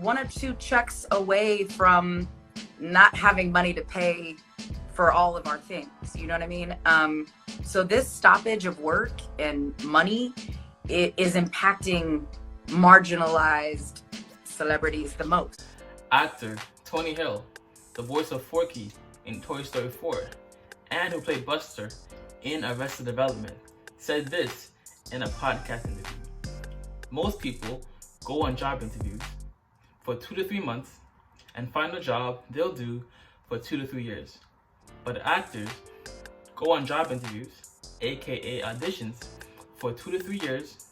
one or two checks away from not having money to pay for all of our things. You know what I mean? So this stoppage of work and money, it is impacting marginalized celebrities the most. Actor Tony Hill, the voice of Forky in Toy Story 4, and who played Buster in Arrested Development, said this in a podcast interview. Most people go on job interviews for 2 to 3 months and find a job they'll do for 2 to 3 years. But actors go on job interviews, aka auditions, for 2 to 3 years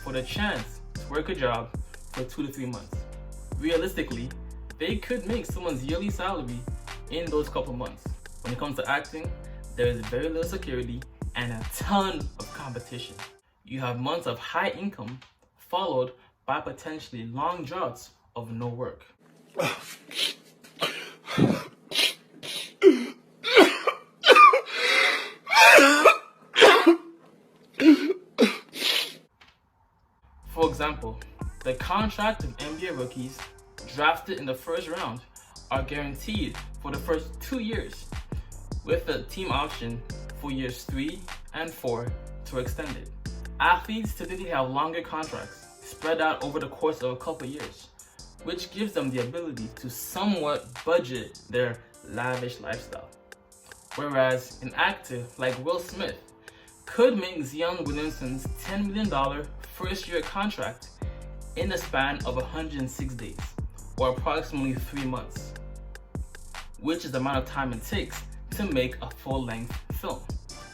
for the chance to work a job for 2 to 3 months. Realistically, they could make someone's yearly salary in those couple months. When it comes to acting, there is very little security and a ton of competition. You have months of high income followed by potentially long droughts of no work. For example, the contract of NBA rookies drafted in the first round are guaranteed for the first 2 years, with a team option for years 3 and 4 to extend it. Athletes typically have longer contracts spread out over the course of a couple years, which gives them the ability to somewhat budget their lavish lifestyle. Whereas an actor like Will Smith could make Zion Williamson's $10 million first-year contract in the span of 106 days, or approximately 3 months, which is the amount of time it takes to make a full-length film.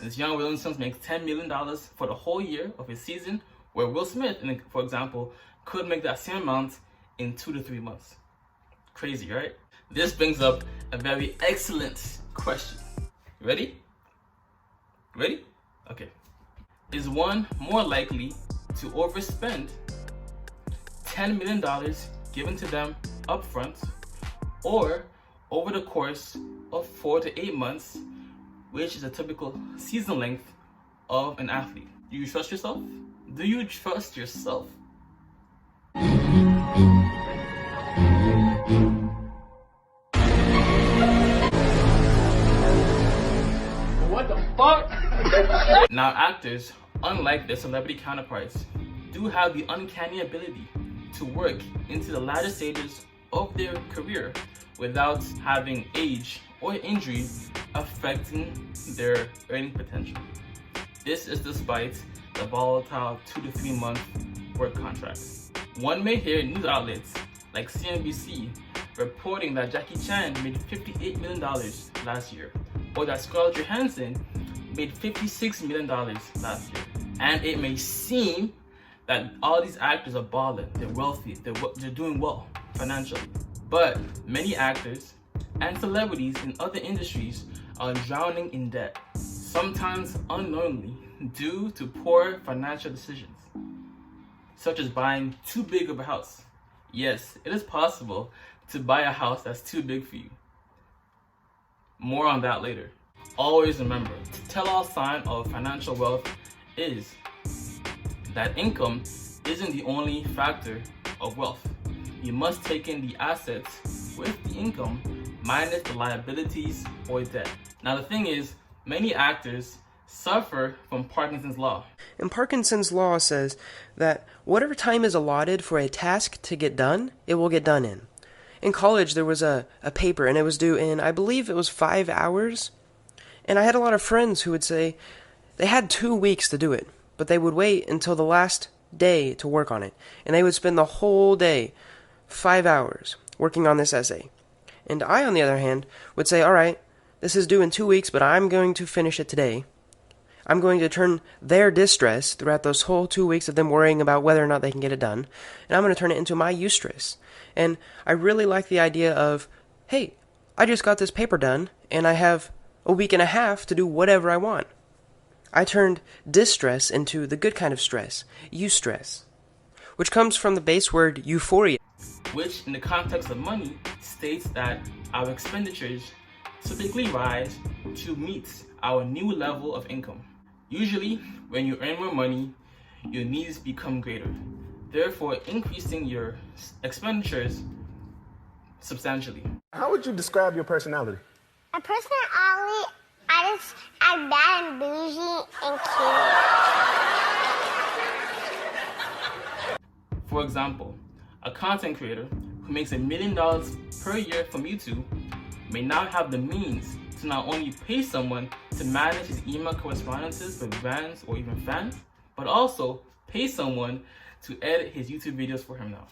And Zion Williamson makes $10 million for the whole year of his season, where Will Smith, for example, could make that same amount in 2 to 3 months. Crazy, right? This brings up a very excellent question. Ready? Ready? Okay. Is one more likely to overspend $10 million given to them upfront, or over the course of 4 to 8 months, which is a typical season length of an athlete? Do you trust yourself? Do you trust yourself? What the fuck? Now, actors, unlike their celebrity counterparts, do have the uncanny ability to work into the latter stages of their career without having age or injury affecting their earning potential. This is despite the volatile 2 to 3 month work contracts. One may hear news outlets like CNBC reporting that Jackie Chan made $58 million last year, or that Scarlett Johansson made $56 million last year. And it may seem that all these actors are balling, they're wealthy, they're doing well financially. But many actors and celebrities in other industries are drowning in debt, sometimes unknowingly due to poor financial decisions, such as buying too big of a house. Yes, it is possible to buy a house that's too big for you. More on that later. Always remember, the tell-all sign of financial wealth is that income isn't the only factor of wealth. You must take in the assets with the income minus the liabilities or debt. Now the thing is, many actors suffer from Parkinson's law. And Parkinson's law says that whatever time is allotted for a task to get done, it will get done in. In college, there was a paper, and it was due in, I believe it was 5 hours. And I had a lot of friends who would say they had 2 weeks to do it, but they would wait until the last day to work on it. And they would spend the whole day, 5 hours, working on this essay. And I, on the other hand, would say, all right, this is due in 2 weeks, but I'm going to finish it today. I'm going to turn their distress throughout those whole 2 weeks of them worrying about whether or not they can get it done, and I'm going to turn it into my eustress. And I really like the idea of, hey, I just got this paper done, and I have a week and a half to do whatever I want. I turned distress into the good kind of stress, eustress, which comes from the base word euphoria, which in the context of money states that our expenditures typically rise to meet our new level of income. Usually, when you earn more money, your needs become greater. Therefore, increasing your expenditures substantially. How would you describe your personality? A personality, I'm bad and bougie and cute. For example, a content creator who makes $1 million per year from YouTube may now have the means to not only pay someone to manage his email correspondences with brands or even fans, but also pay someone to edit his YouTube videos for him now.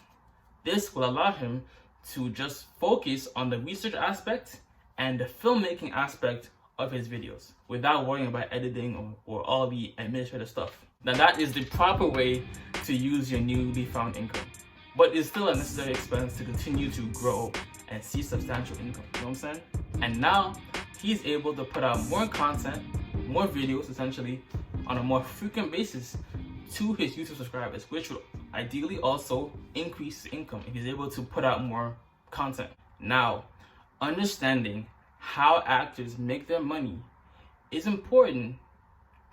This will allow him to just focus on the research aspect and the filmmaking aspect of his videos without worrying about editing or all the administrative stuff. Now that is the proper way to use your newly found income. But it's still a necessary expense to continue to grow and see substantial income, you know what I'm saying? And now he's able to put out more content, more videos essentially, on a more frequent basis to his YouTube subscribers, which will ideally also increase his income if he's able to put out more content. Now, understanding how actors make their money is important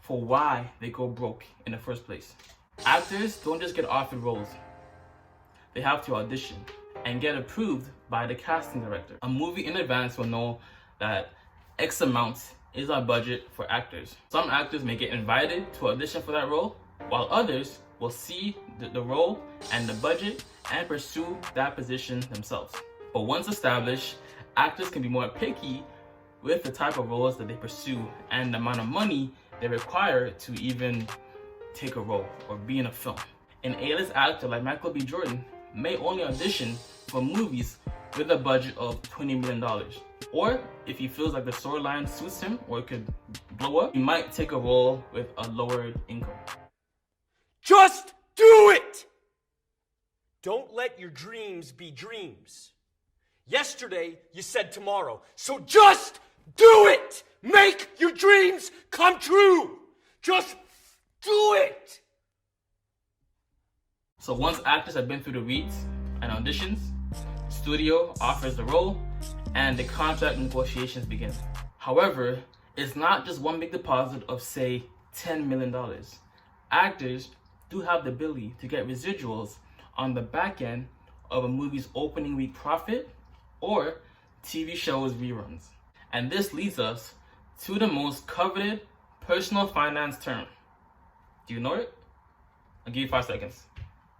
for why they go broke in the first place. Actors don't just get offered roles. They have to audition and get approved by the casting director. A movie in advance will know that X amount is our budget for actors. Some actors may get invited to audition for that role, while others will see the role and the budget and pursue that position themselves. But once established, actors can be more picky with the type of roles that they pursue and the amount of money they require to even take a role or be in a film. An A-list actor like Michael B. Jordan may only audition for movies with a budget of $20 million. Or if he feels like the storyline suits him or it could blow up, he might take a role with a lower income. Just do it! Don't let your dreams be dreams. Yesterday, you said tomorrow. So just do it! Make your dreams come true! Just do it! So once actors have been through the reads and auditions, studio offers the role and the contract negotiations begin. However, it's not just one big deposit of, say, $10 million. Actors do have the ability to get residuals on the back end of a movie's opening week profit or TV show's reruns. And this leads us to the most coveted personal finance term. Do you know it? I'll give you 5 seconds.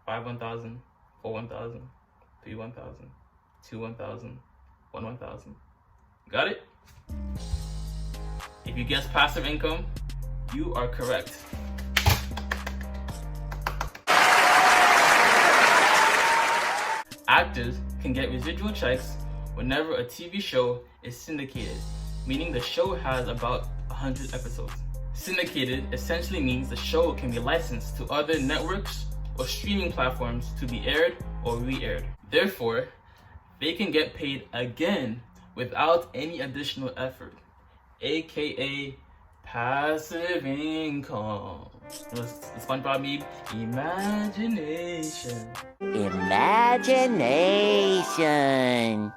5 1,000, 4 1,000, 3 1,000, 2 1,000, 1 1,000. Got it? If you guess passive income, you are correct. Actors can get residual checks whenever a TV show is syndicated, meaning the show has about 100 episodes. Syndicated essentially means the show can be licensed to other networks or streaming platforms to be aired or re-aired. Therefore, they can get paid again without any additional effort, aka passive income. The SpongeBob meme, imagination. Imagination.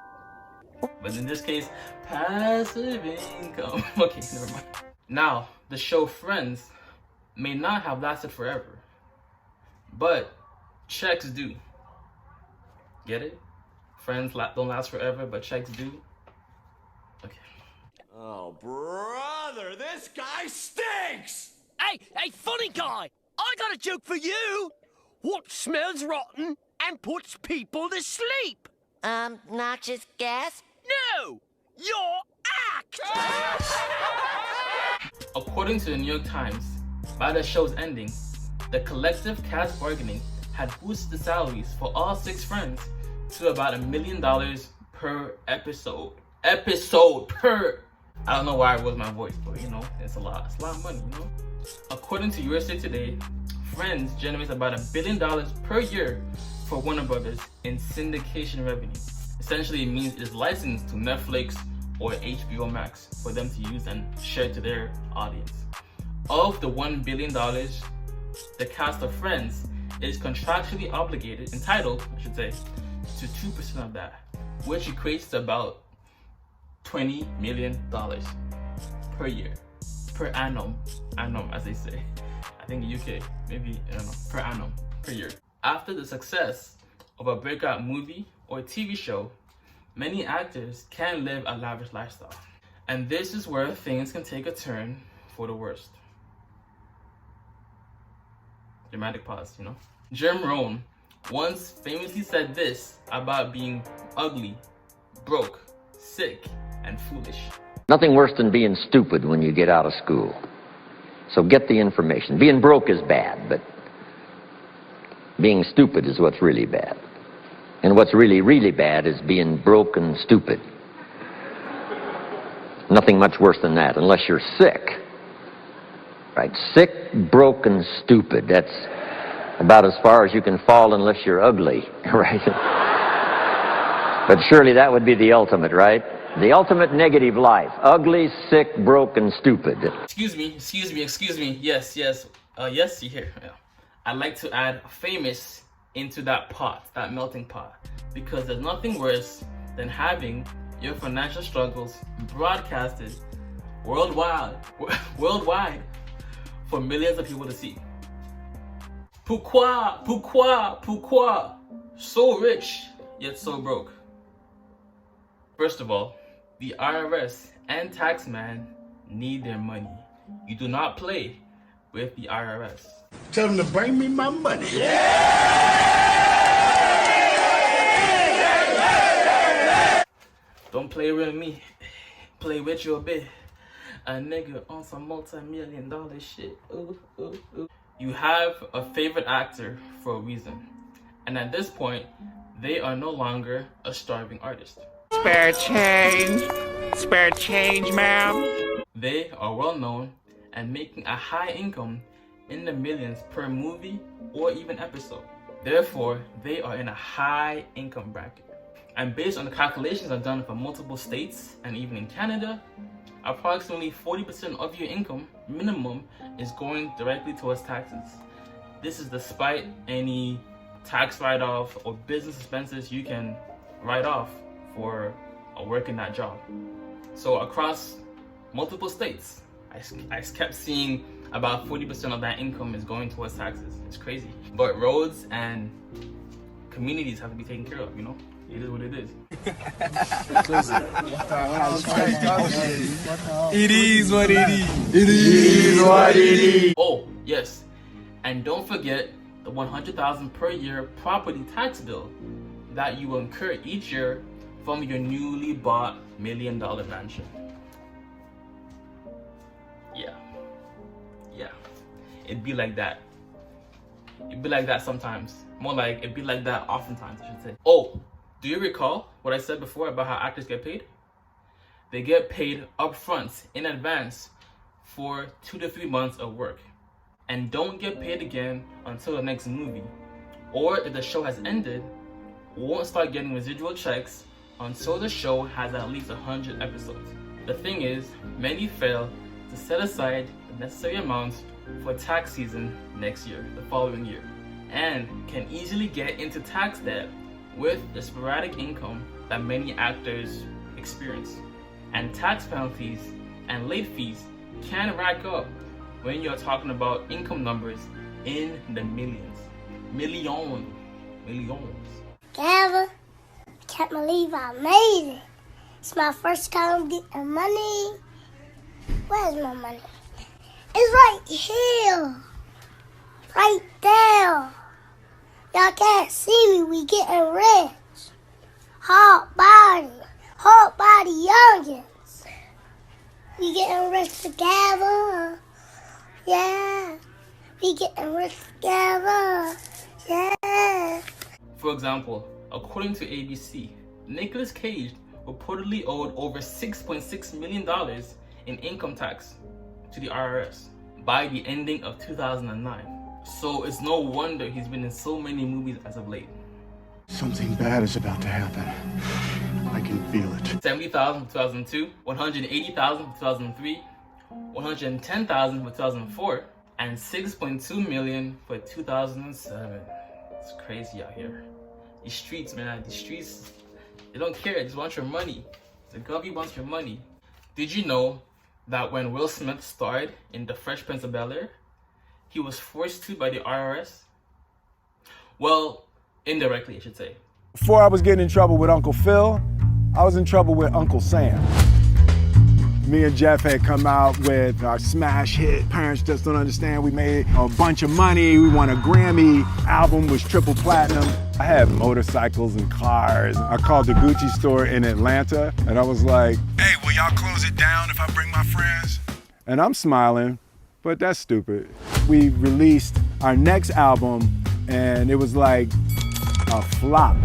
But in this case, passive income. Okay, never mind. Now, the show Friends may not have lasted forever, but checks do. Get it? Friends don't last forever, but checks do. Okay. Oh, brother, this guy stinks! Hey, funny guy! I got a joke for you! What smells rotten and puts people to sleep? Noxious gas? No! Your act! According to the New York Times, by the show's ending, the collective cast bargaining had boosted the salaries for all 6 friends to about $1 million per episode. I don't know why it was my voice, but you know, it's a lot of money, you know? According to USA Today, Friends generates about $1 billion per year for Warner Brothers in syndication revenue. Essentially, it means it is licensed to Netflix or HBO Max for them to use and share to their audience. Of the $1 billion, the cast of Friends is contractually entitled, to 2% of that, which equates to about $20 million per year, per annum, as they say. I think in UK, maybe, I don't know, per annum, per year. After the success of a breakout movie or TV show, many actors can live a lavish lifestyle. And this is where things can take a turn for the worst. Dramatic pause, you know? Jim Rohn once famously said this about being ugly, broke, sick, and foolish. Nothing worse than being stupid when you get out of school. So get the information. Being broke is bad, but being stupid is what's really bad. And what's really, really bad is being broke and stupid. Nothing much worse than that, unless you're sick. Right? Sick, broke, and stupid. That's about as far as you can fall unless you're ugly, right? But surely that would be the ultimate, right? The ultimate negative life. Ugly, sick, broke, and stupid. Excuse me. Yes, you hear. Yeah. I'd like to add famous into that pot, that melting pot. Because there's nothing worse than having your financial struggles broadcasted worldwide for millions of people to see. Pourquoi? So rich, yet so broke. First of all, the IRS and taxman need their money. You do not play with the IRS. Tell them to bring me my money. Don't play with me, play with your bit. A nigga on some multi-million-dollar shit. Ooh. You have a favorite actor for a reason. And at this point, they are no longer a starving artist. Spare change, ma'am. They are well known and making a high income in the millions per movie or even episode. Therefore, they are in a high income bracket. And based on the calculations I've done for multiple states and even in Canada, approximately 40% of your income minimum is going directly towards taxes. This is despite any tax write-off or business expenses you can write off for working that job. So across multiple states, I kept seeing about 40% of that income is going towards taxes. It's crazy. But roads and communities have to be taken care of, you know? It is what it is. It is what it is. Oh, yes. And don't forget the $100,000 per year property tax bill that you will incur each year from your newly bought $1 million mansion. Yeah. It'd be like that. It'd be like that sometimes. More like it'd be like that oftentimes, I should say. Oh, do you recall what I said before about how actors get paid? They get paid upfront in advance for 2 to 3 months of work and don't get paid again until the next movie. Or if the show has ended, won't start getting residual checks until the show has at least 100 episodes. The thing is, many fail to set aside the necessary amounts for tax season next year, the following year, and can easily get into tax debt with the sporadic income that many actors experience. And tax penalties and late fees can rack up when you're talking about income numbers in the millions. Millions. Gavin, I can't believe I made it. It's my first time getting money. Where's my money? It's right here. Right there. Y'all can't see me, we getting rich. Hard body youngins. We getting rich together. Yeah. We getting rich together. Yeah. For example, according to ABC, Nicolas Cage reportedly owed over $6.6 million in income tax to the IRS by the ending of 2009. So it's no wonder he's been in so many movies as of late. Something bad is about to happen. I can feel it. $70,000 for 2002, $180,000 for 2003, $110,000 for 2004, and $6.2 million for 2007. It's crazy out here. These streets, man, they don't care. They just want your money. The government wants your money. Did you know that when Will Smith starred in The Fresh Prince of Bel-Air, he was forced to by the IRS? Well, indirectly, I should say. Before I was getting in trouble with Uncle Phil, I was in trouble with Uncle Sam. Me and Jeff had come out with our smash hit, Parents Just Don't Understand. We made a bunch of money. We won a Grammy. Album was triple platinum. I had motorcycles and cars. I called the Gucci store in Atlanta and I was like, hey, will y'all close it down if I bring my friends? And I'm smiling, but that's stupid. We released our next album and it was like a flop.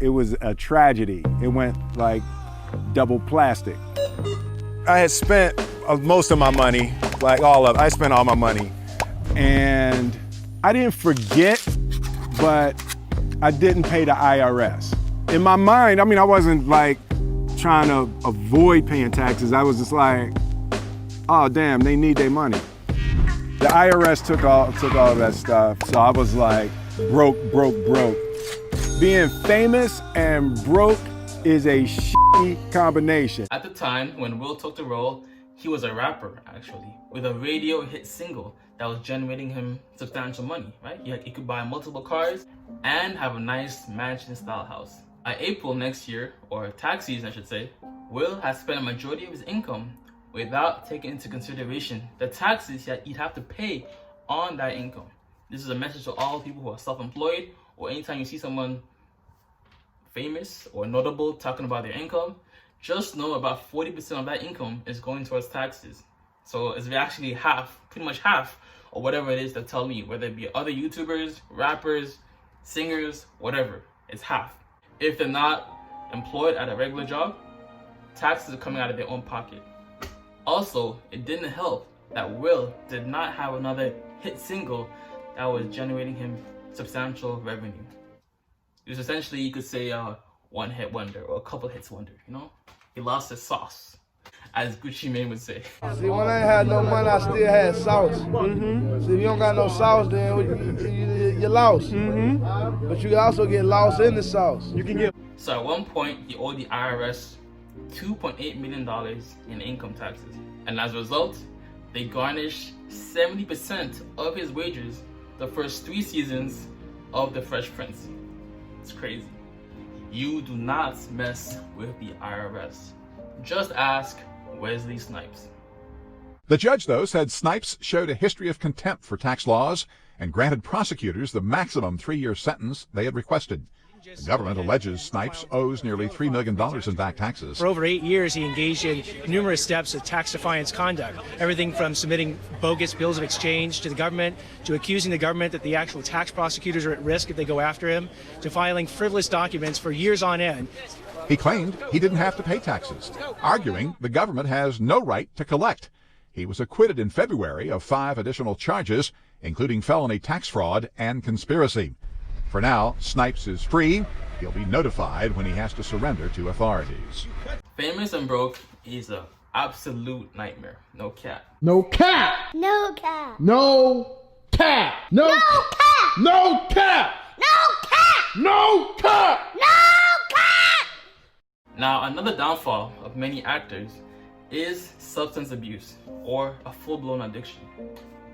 It was a tragedy. It went like double plastic. I had spent most of my money, like all of it. I spent all my money. And I didn't forget, but I didn't pay the IRS. In my mind, I mean, I wasn't like trying to avoid paying taxes. I was just like, oh damn, they need their money. The IRS took all of that stuff. So I was like, broke. Being famous and broke is a shitty combination. At the time when Will took the role, he was a rapper actually, with a radio hit single that was generating him substantial money, right? He could buy multiple cars and have a nice mansion style house. By April next year, or tax season I should say, Will has spent a majority of his income without taking into consideration the taxes that he'd have to pay on that income. This is a message to all people who are self-employed, or anytime you see someone famous or notable talking about their income, just know about 40% of that income is going towards taxes. So it's actually half, pretty much half, or whatever it is that tell me, whether it be other YouTubers, rappers, singers, whatever, it's half. If they're not employed at a regular job, taxes are coming out of their own pocket. Also, it didn't help that Will did not have another hit single that was generating him substantial revenue. It was essentially, you could say, a one-hit wonder or a couple hits wonder, you know? He lost his sauce, as Gucci Mane would say. See, when I ain't had no money, I still had sauce. See, if you don't got no sauce, then you're lost. But you can also get lost in the sauce. You can get. So at one point, he owed the IRS $2.8 million in income taxes. And as a result, they garnished 70% of his wages the first 3 seasons of The Fresh Prince. It's crazy. You do not mess with the IRS. Just ask Wesley Snipes. The judge, though, said Snipes showed a history of contempt for tax laws and granted prosecutors the maximum 3-year sentence they had requested. The government alleges Snipes owes nearly $3 million in back taxes. For over 8 years, he engaged in numerous steps of tax defiance conduct. Everything from submitting bogus bills of exchange to the government, to accusing the government that the actual tax prosecutors are at risk if they go after him, to filing frivolous documents for years on end. He claimed he didn't have to pay taxes, arguing the government has no right to collect. He was acquitted in February of 5 additional charges, including felony tax fraud and conspiracy. For now, Snipes is free. He'll be notified when he has to surrender to authorities. Famous and broke is an absolute nightmare. No cap. No cap! No cap! No cap! No cap! No cap! No cap! No cap! No cap! Now, another downfall of many actors is substance abuse, or a full-blown addiction.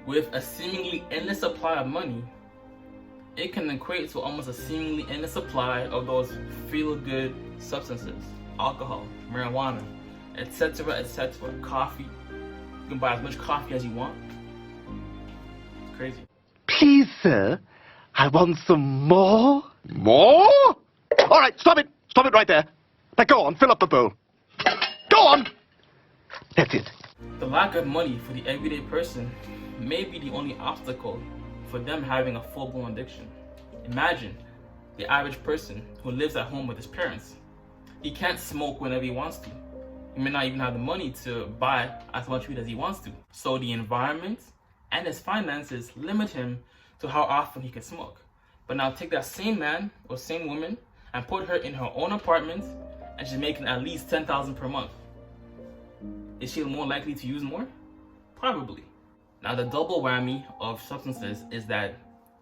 With a seemingly endless supply of money, it can equate to almost a seemingly endless supply of those feel-good substances, alcohol, marijuana, etc., etc., coffee. You can buy as much coffee as you want. It's crazy. Please, sir, I want some more. More? All right, stop it. Stop it right there. Now go on, fill up the bowl. Go on. That's it. The lack of money for the everyday person may be the only obstacle for them having a full-blown addiction. Imagine the average person who lives at home with his parents. He can't smoke whenever he wants to. He may not even have the money to buy as much weed as he wants to. So the environment and his finances limit him to how often he can smoke. But now take that same man or same woman and put her in her own apartment and she's making at least $10,000 per month. Is she more likely to use more? Probably. Now the double whammy of substances is that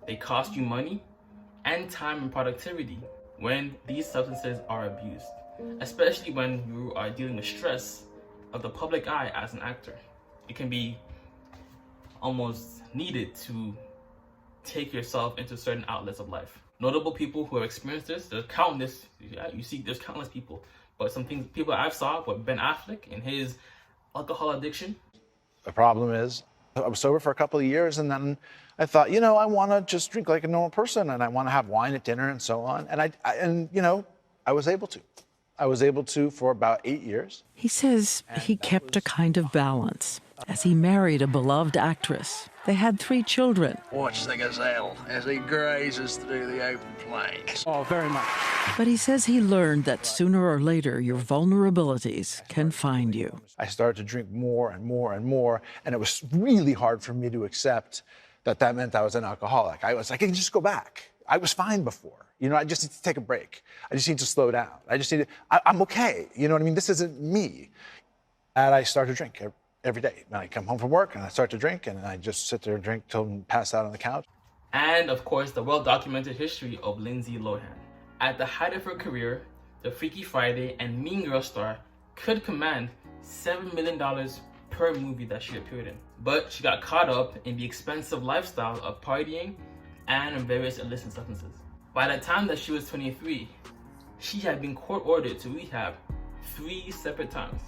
they cost you money and time and productivity when these substances are abused, especially when you are dealing with stress of the public eye as an actor. It can be almost needed to take yourself into certain outlets of life. Notable people who have experienced this, there's countless, you see there's countless people, but people I've saw were Ben Affleck and his alcohol addiction. The problem is, I was sober for a couple of years, and then I thought, you know, I want to just drink like a normal person, and I want to have wine at dinner and so on. And you know, I was able to. I was able to for about 8 years. He says he kept a kind of balance as he married a beloved actress. They had 3 children. Watch the gazelle as he grazes through the open plains. Oh, very much. But he says he learned that sooner or later your vulnerabilities can find you. I started to drink more and more and more, and it was really hard for me to accept that that meant I was an alcoholic. I was like, I can just go back. I was fine before. You know, I just need to take a break. I just need to slow down. I'm okay. You know what I mean? This isn't me. And I started to drink every day. And I come home from work and I start to drink, and I just sit there and drink till I pass out on the couch. And of course, the well-documented history of Lindsay Lohan. At the height of her career, the Freaky Friday and Mean Girl star could command $7 million per movie that she appeared in. But she got caught up in the expensive lifestyle of partying and various illicit substances. By the time that she was 23, she had been court-ordered to rehab 3 separate times.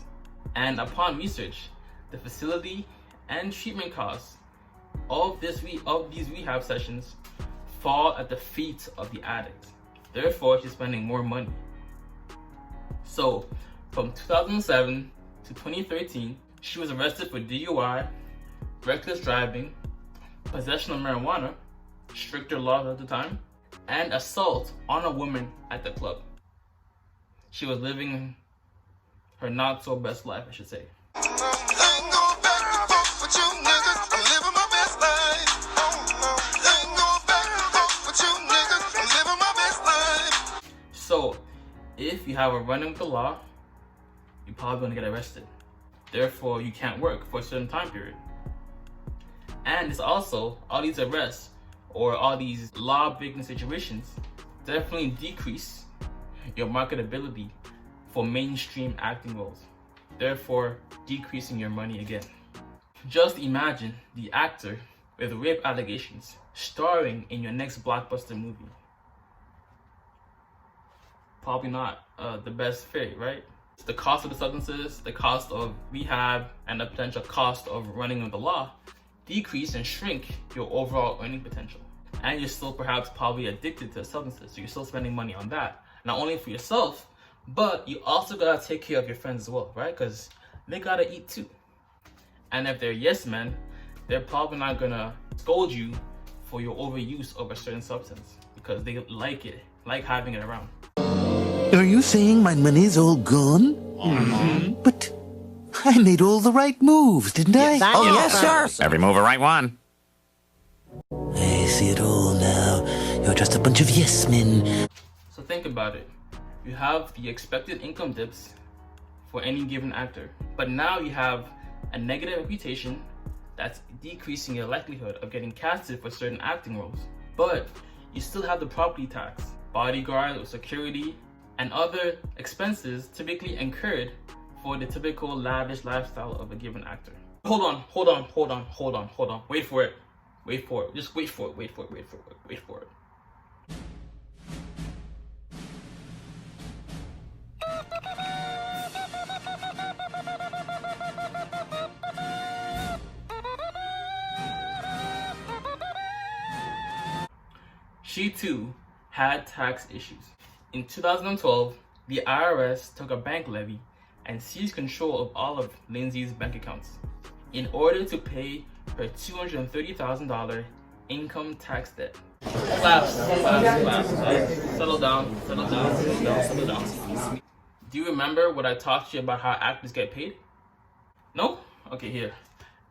And upon research, the facility and treatment costs of these rehab sessions fall at the feet of the addict. Therefore, she's spending more money. So, from 2007 to 2013, she was arrested for DUI, reckless driving, possession of marijuana, stricter laws at the time, and assault on a woman at the club. She was living her not so best life, I should say. So, if you have a run-in with the law, you're probably gonna get arrested. Therefore, you can't work for a certain time period. And it's also, all these arrests or all these law-breaking situations definitely decrease your marketability for mainstream acting roles, therefore decreasing your money again. Just imagine the actor with rape allegations starring in your next blockbuster movie. Probably not the best fit, right? It's the cost of the substances, the cost of rehab, and the potential cost of running with the law decrease and shrink your overall earning potential. And you're still perhaps probably addicted to substances, so you're still spending money on that. Not only for yourself, but you also gotta take care of your friends as well, right? Because they gotta eat too. And if they're yes men, they're probably not gonna scold you for your overuse of a certain substance because they like it, like having it around. Are you saying my money's all gone? Mm-hmm. But I made all the right moves, didn't I? Oh, yes, sir. Every move a right one. I see it all now. You're just a bunch of yes men. So think about it. You have the expected income dips for any given actor, but now you have a negative reputation that's decreasing your likelihood of getting casted for certain acting roles. But you still have the property tax, bodyguard or security, and other expenses typically incurred for the typical lavish lifestyle of a given actor. Hold on. Wait for it. Just wait for it. She too had tax issues. In 2012, the IRS took a bank levy and seized control of all of Lindsay's bank accounts in order to pay her $230,000 income tax debt. Claps. Settle down. Do you remember what I talked to you about how actors get paid? No? Okay, here.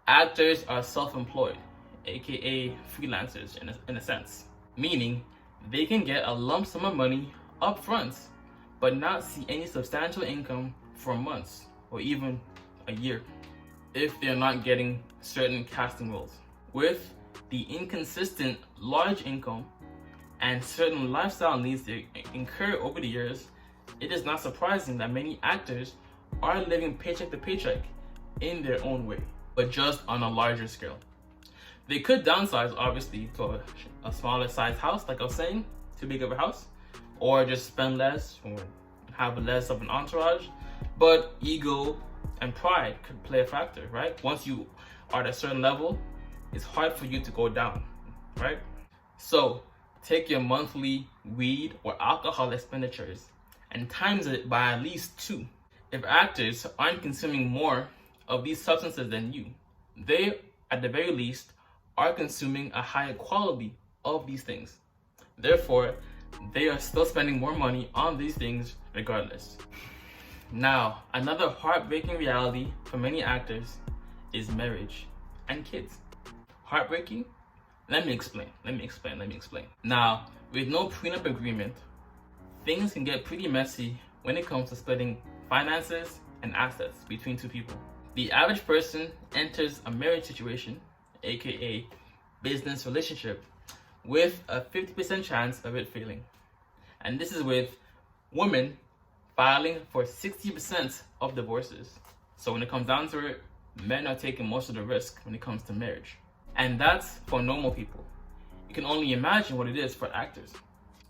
Actors are self-employed, aka freelancers in a sense. Meaning, they can get a lump sum of money up front, but not see any substantial income for months or even a year if they're not getting certain casting roles. With the inconsistent large income and certain lifestyle needs they incur over the years, it is not surprising that many actors are living paycheck to paycheck in their own way, but just on a larger scale. They could downsize, obviously, to a smaller size house, like I was saying, too big of a house, or just spend less, or have less of an entourage. But ego and pride could play a factor, right? Once you are at a certain level, it's hard for you to go down, right? So take your monthly weed or alcohol expenditures and times it by at least 2. If actors aren't consuming more of these substances than you, they, at the very least, are consuming a higher quality of these things. Therefore, they are still spending more money on these things regardless. Now, another heartbreaking reality for many actors is marriage and kids. Heartbreaking? Let me explain. Now, with no prenup agreement, things can get pretty messy when it comes to splitting finances and assets between 2 people. The average person enters a marriage situation, aka business relationship, with a 50% chance of it failing. And this is with women filing for 60% of divorces. So when it comes down to it, men are taking most of the risk when it comes to marriage. And that's for normal people. You can only imagine what it is for actors.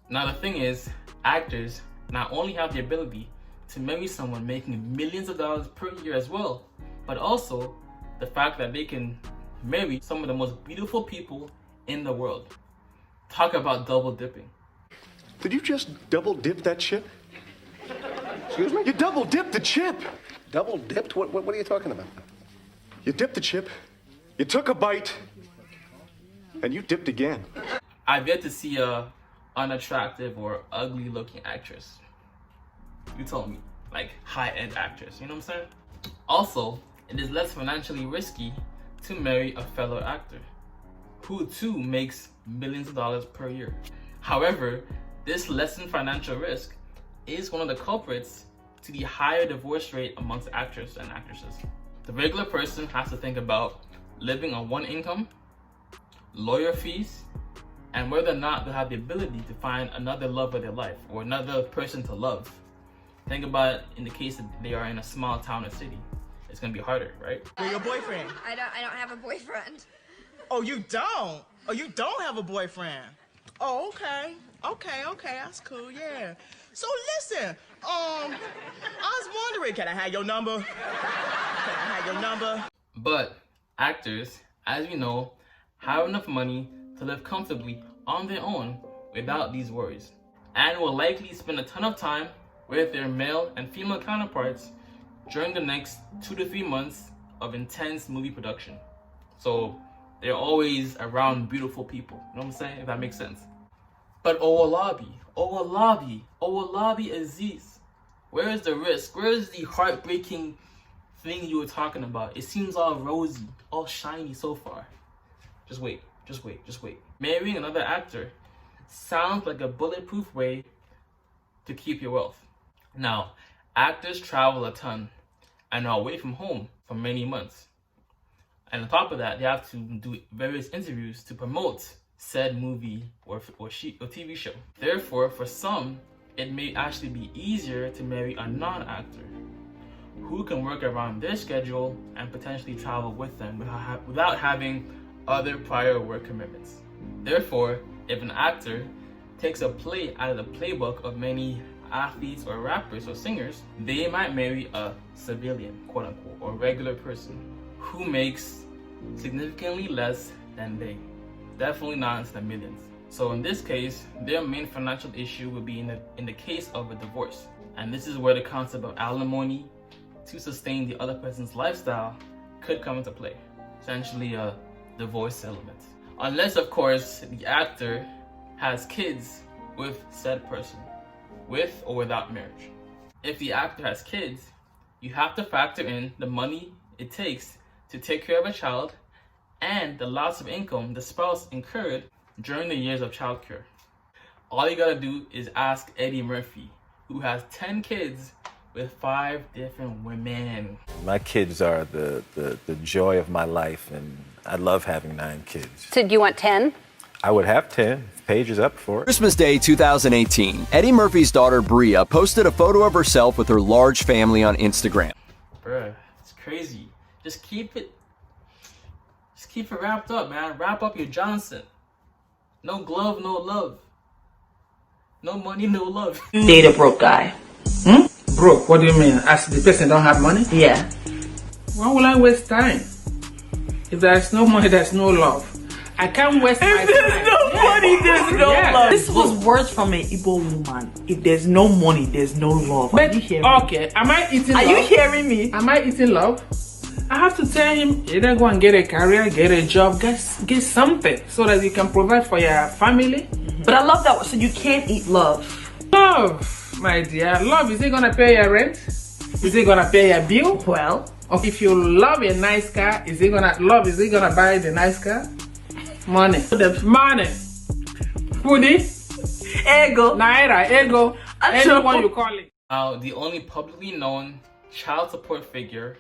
Now the thing is, actors not only have the ability to marry someone making millions of dollars per year as well, but also the fact that they can marry some of the most beautiful people in the world. Talk about double dipping. Did you just double dip that chip? Excuse me? You double dipped the chip. Double dipped? What are you talking about? You dipped the chip, you took a bite, and you dipped again. I've yet to see a unattractive or ugly looking actress. You told me, like high-end actress, you know what I'm saying? Also, it is less financially risky to marry a fellow actor, who too makes millions of dollars per year. However, this lessened financial risk is one of the culprits to the higher divorce rate amongst actors and actresses. The regular person has to think about living on one income, lawyer fees, and whether or not they'll have the ability to find another love of their life or another person to love. Think about it in the case that they are in a small town or city. It's gonna be harder, right? Where your boyfriend? I don't have a boyfriend. Oh, you don't? Oh, you don't have a boyfriend? Oh, okay. Okay, that's cool, yeah. So listen, I was wondering, can I have your number? But actors, as we know, have enough money to live comfortably on their own without these worries, and will likely spend a ton of time with their male and female counterparts during the next 2 to 3 months of intense movie production. So they're always around beautiful people, you know what I'm saying? If that makes sense. But Owolabby, Azeez, where is the risk? Where is the heartbreaking thing you were talking about? It seems all rosy, all shiny so far. Just wait. Marrying another actor sounds like a bulletproof way to keep your wealth. Now, actors travel a ton and are away from home for many months. And on top of that, they have to do various interviews to promote said movie or TV show. Therefore, for some, it may actually be easier to marry a non-actor who can work around their schedule and potentially travel with them without having other prior work commitments. Therefore, if an actor takes a play out of the playbook of many athletes or rappers or singers, they might marry a civilian, quote unquote, or regular person who makes significantly less than they. Definitely not into the millions. So in this case, their main financial issue would be in the case of a divorce. And this is where the concept of alimony to sustain the other person's lifestyle could come into play. Essentially a divorce settlement. Unless, of course, the actor has kids with said person, with or without marriage. If the actor has kids, you have to factor in the money it takes to take care of a child and the loss of income the spouse incurred during the years of childcare. All you gotta do is ask Eddie Murphy, who has 10 kids with 5 different women. My kids are the joy of my life, and I love having 9 kids. So do you want 10? I would have 10. Paige is up for it. Christmas Day 2018, Eddie Murphy's daughter Bria posted a photo of herself with her large family on Instagram. Bruh, it's crazy. Just keep it wrapped up, man. Wrap up your Johnson. No glove, no love. No money, no love. Date a broke guy. Broke? What do you mean? As the person don't have money? Yeah. Why will I waste time? If there's no money, there's no love. I can't waste my time. If there's no money, there's no love. This was words from an Igbo woman. If there's no money, there's no love. But, okay, am I eating love? Are you hearing me? Am I eating love? I have to tell him, either go and get a career, get a job, get something so that you can provide for your family. But I love that. So you can't eat love. Love, my dear. Love, is it gonna pay your rent? Is it gonna pay your bill? Well, or if you love a nice car, is it gonna buy the nice car? Money. The money. Foodie. Ego. Naira. Ego. Anyone you call it. Now, the only publicly known child support figure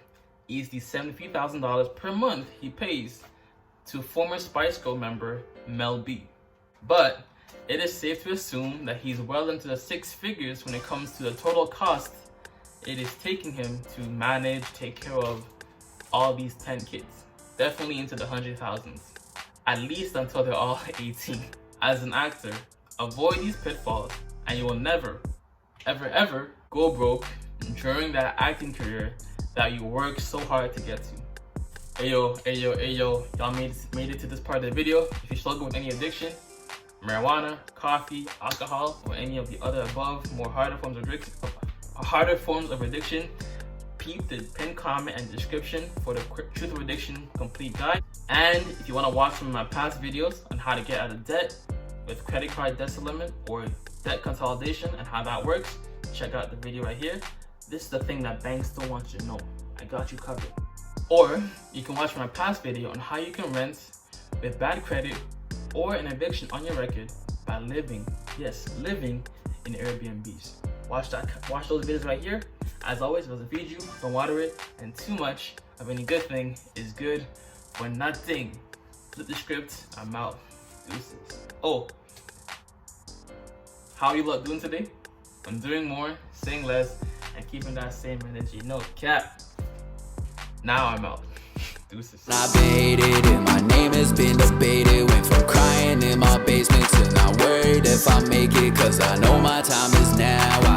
is the $73,000 per month he pays to former Spice Girl member Mel B. But it is safe to assume that he's well into the six figures when it comes to the total cost it is taking him to manage, take care of all these 10 kids. Definitely into the 100,000s. At least until they're all 18. As an actor, avoid these pitfalls and you will never, ever go broke during that acting career that you work so hard to get to. Ayo, y'all made it to this part of the video. If you struggle with any addiction, marijuana, coffee, alcohol, or any of the other above harder forms of addiction, peep the pinned comment and description for the Truth of Addiction complete guide. And if you want to watch some of my past videos on how to get out of debt with credit card debt limit or debt consolidation and how that works, check out the video right here. This is the thing that banks don't want you to know. I got you covered. Or you can watch my past video on how you can rent with bad credit or an eviction on your record by living in Airbnbs. Watch those videos right here. As always, it doesn't feed you, don't water it, and too much of any good thing is good for nothing. Flip the script, I'm out. Deuces. Oh, how you lot doing today? I'm doing more, saying less, and keeping that same energy. No cap. Now I'm out. Deuces. I made it, and my name has been debated. Went from crying in my basement to not worried if I make it, cause I know my time is now.